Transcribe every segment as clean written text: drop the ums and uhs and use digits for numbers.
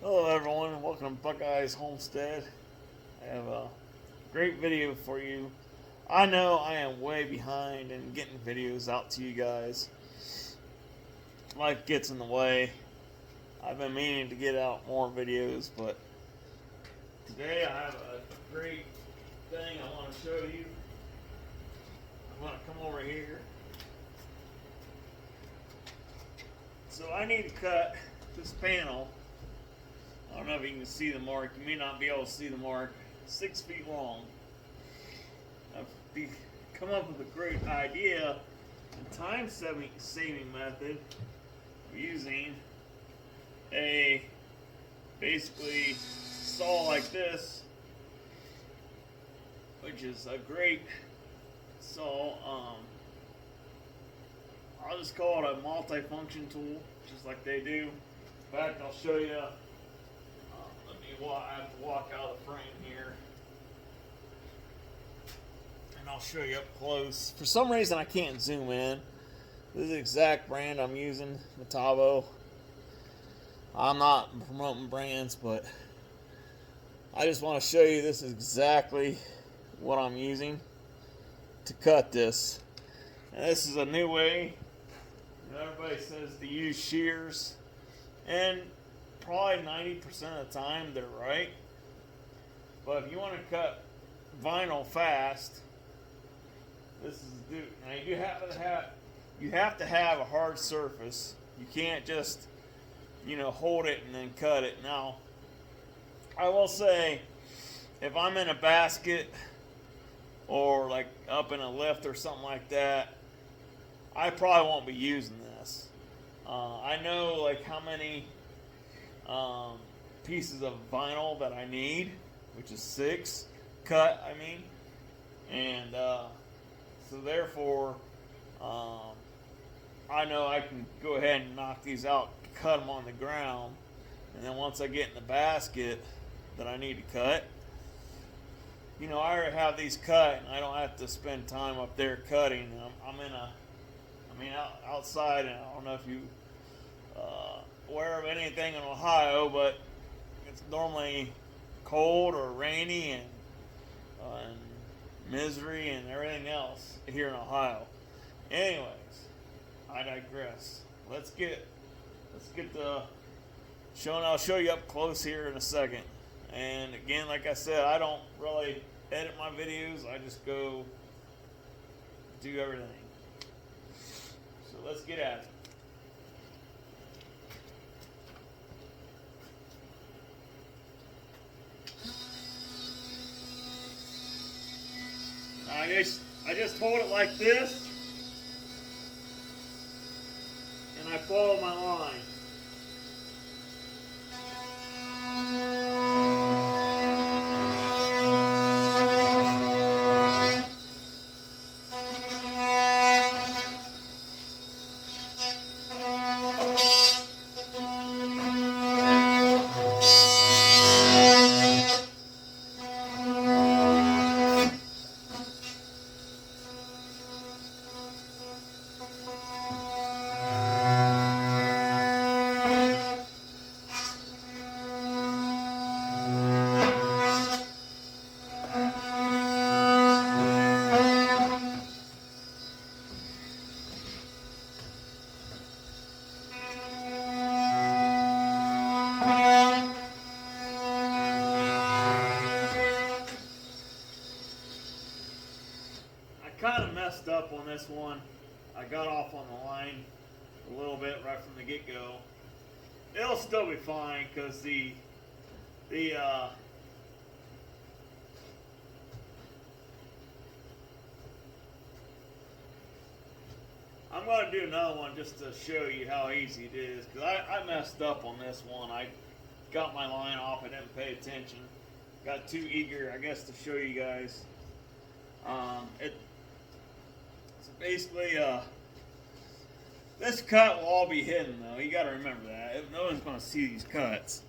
Hello everyone, welcome to Buckeyes Homestead. I have a great video for you. I know I am way behind in getting videos out to you guys. Life gets in the way. I've been meaning to get out more videos, but today I have a great thing I want to show you. I want to come over here. So I need to cut this panel. I don't know if you can see the mark. You may not be able to see the mark. 6 feet long. I've come up with a great idea, a time-saving method of using a basically saw like this, which is a great saw. I'll just call it a multi-function tool, just like they do. In fact, I'll show you. I have to walk out of the frame here, and I'll show you up close. For some reason, I can't zoom in. This is the exact brand I'm using, Metabo. I'm not promoting brands, but I just want to show you this is exactly what I'm using to cut this. And this is a new way. Everybody says to use shears, and probably 90% of the time they're right. But if you want to cut vinyl fast, this is the dude. Now you have to have a hard surface. You can't just hold it and then cut it. Now I will say, if I'm in a basket or like up in a lift or something like that, I probably won't be using this. I know like how many pieces of vinyl that I need, which is 6 cut, and so therefore I know I can go ahead and knock these out, cut them on the ground, and then once I get in the basket that I need to cut, I already have these cut, and I don't have to spend time up there cutting. Outside, and I don't know if you aware of anything in Ohio, but it's normally cold or rainy and misery and everything else here in Ohio. Anyways, I digress. Let's get the show, and I'll show you up close here in a second. And again, like I said, I don't really edit my videos. I just go do everything. So let's get at it. I just hold it like this, and I follow my line. Kind of messed up on this one. I got off on the line a little bit right from the get-go. It'll still be fine because I'm going to do another one just to show you how easy it is, because I messed up on this one. I got my line off. I didn't pay attention. Got too eager, I guess, to show you guys. So basically, this cut will all be hidden, though. You got to remember that. No one's going to see these cuts.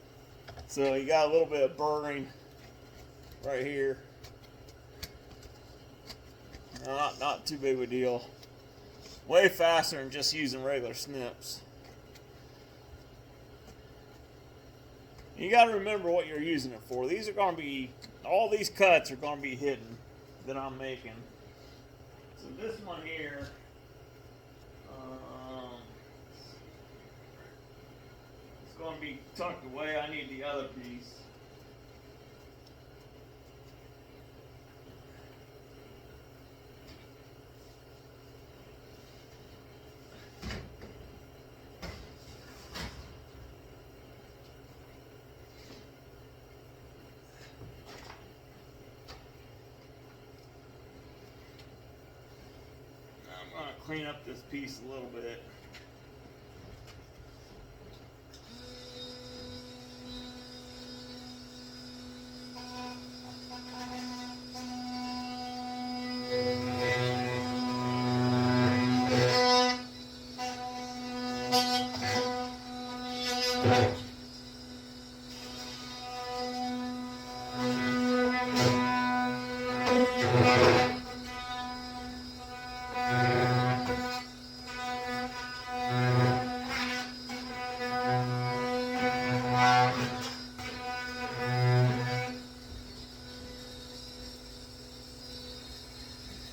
So you got a little bit of burring right here. Not too big of a deal. Way faster than just using regular snips. You got to remember what you're using it for. These are going to be, all these cuts are going to be hidden that I'm making. So this one here, it's going to be tucked away. I need the other piece. I'm going to clean up this piece a little bit.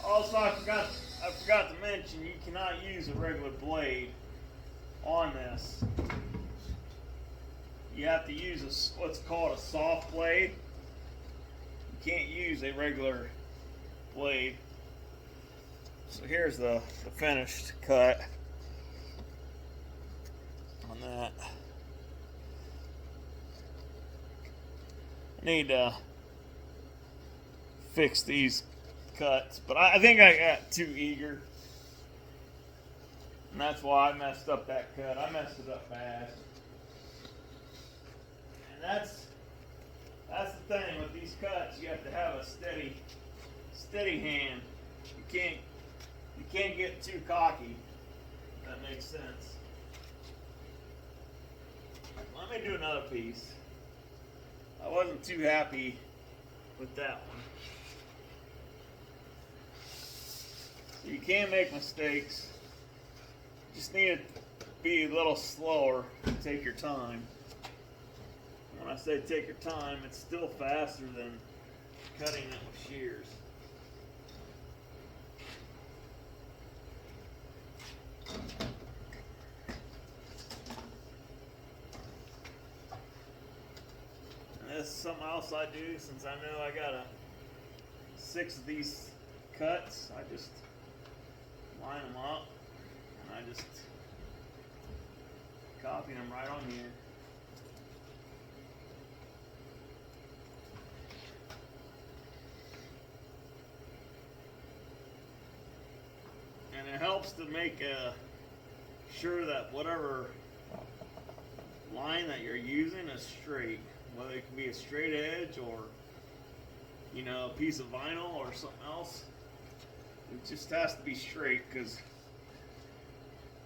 Also, I forgot to mention you cannot use a regular blade on this. You have to use what's called a soft blade. You can't use a regular blade. So here's the finished cut on that. I need to fix these cuts, but I think I got too eager, and that's why I messed up that cut. I messed it up bad, and that's the thing with these cuts. You have to have a steady hand. You can't get too cocky. If that makes sense. Let me do another piece. I wasn't too happy with that one. You can make mistakes. You just need to be a little slower and take your time. When I say take your time, it's still faster than cutting it with shears. And this is something else I do since I know I got 6 of these cuts. I just line them up and I just copy them right on here. And it helps to make sure that whatever line that you're using is straight, whether it can be a straight edge or, you know, a piece of vinyl or something else. It just has to be straight, because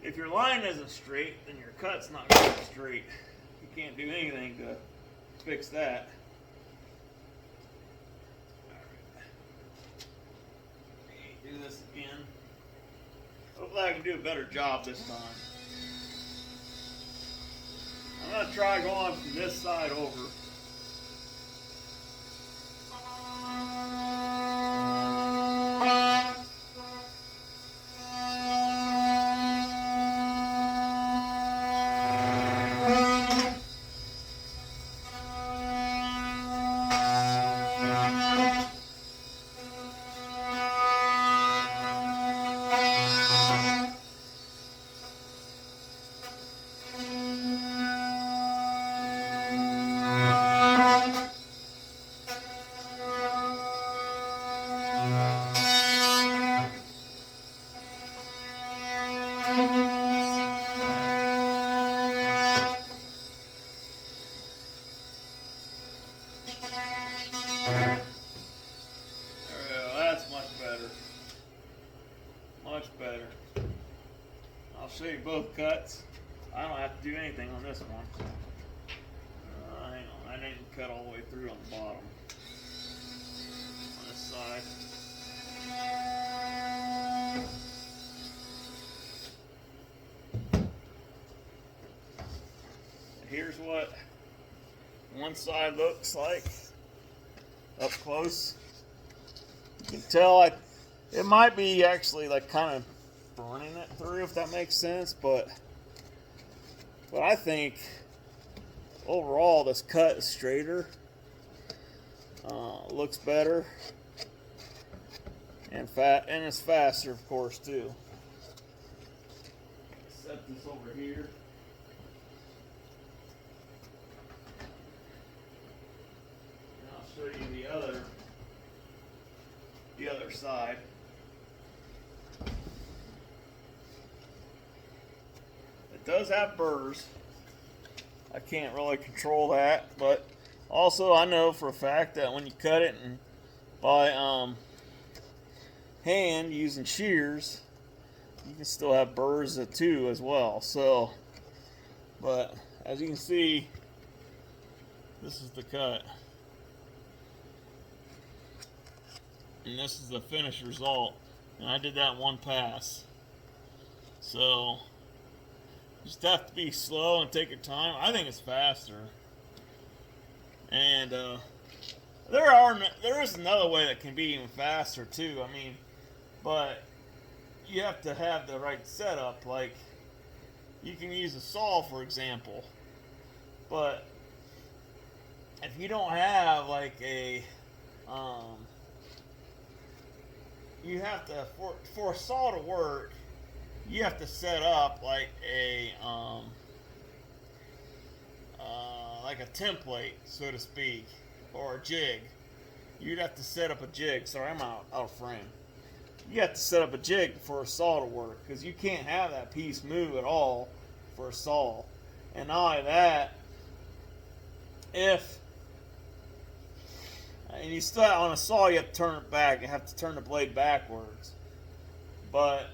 if your line isn't straight, then your cut's not going to be straight. You can't do anything to fix that. Alright. Do this again. Hopefully I can do a better job this time. I'm going to try going from this side over. That's much better. Much better. I'll show you both cuts. I don't have to do anything on this one. Hang on, I didn't cut all the way through on the bottom. On this side. Here's what one side looks like up close. You can tell it might be actually like kind of burning it through, if that makes sense, but I think overall this cut is straighter, looks better, and it's faster, of course, too. Set this over here. And I'll show you the other side. It does have burrs. I can't really control that, but also I know for a fact that when you cut it and by hand using shears, you can still have burrs too as well. So, but as you can see, this is the cut, and this is the finished result. And I did that one pass. So you just have to be slow and take your time. I think it's faster. And there is another way that can be even faster too. I mean, but you have to have the right setup. Like, you can use a saw, for example. But if you don't have like a you have to, for a saw to work, you have to set up like a template, so to speak, or a jig. You'd have to set up a jig. Sorry, I'm out of frame. You have to set up a jig for a saw to work, because you can't have that piece move at all for a saw. And not only that, and you still, on a saw, you have to turn it back. You have to turn the blade backwards. But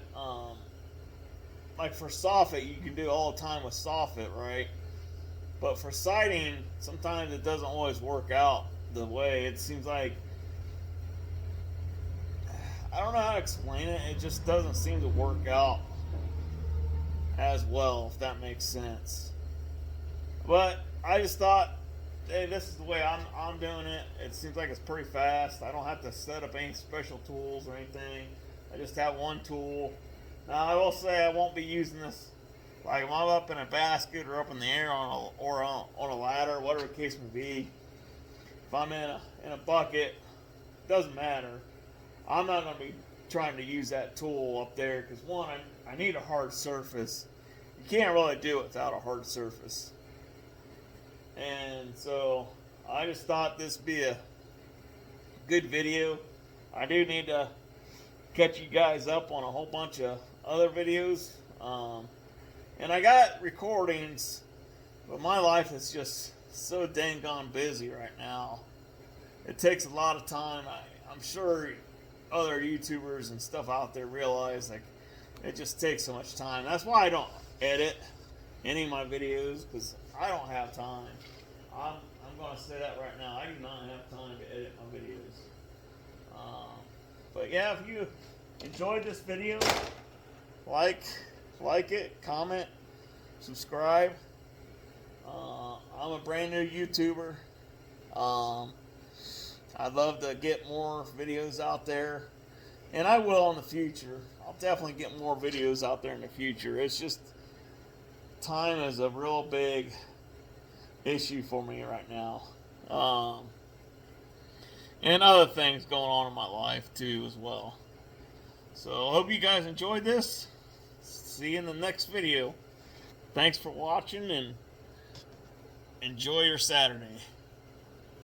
like for soffit, you can do it all the time with soffit, right? But for sighting, sometimes it doesn't always work out the way it seems like. I don't know how to explain it. It just doesn't seem to work out as well, if that makes sense. But I just thought, hey, this is the way I'm doing it. It seems like it's pretty fast. I don't have to set up any special tools or anything. I just have one tool. Now I will say I won't be using this like when I'm up in a basket or up in the air on a ladder, whatever the case may be. If I'm in a bucket, doesn't matter. I'm not going to be trying to use that tool up there because, one, I need a hard surface. You can't really do it without a hard surface. And so I just thought this would be a good video. I do need to catch you guys up on a whole bunch of other videos. And I got recordings, but my life is just so dang gone busy right now. It takes a lot of time. I'm sure other YouTubers and stuff out there realize like it just takes so much time. That's why I don't edit any of my videos, because I don't have time. I'm going to say that right now. I do not have time to edit my videos. But yeah, if you enjoyed this video, like it, comment, subscribe. I'm a brand new YouTuber. I'd love to get more videos out there, and I will in the future. I'll definitely get more videos out there in the future. It's just time is a real big issue for me right now, and other things going on in my life too as well. So I hope you guys enjoyed this. See you in the next video. Thanks for watching, and enjoy your Saturday.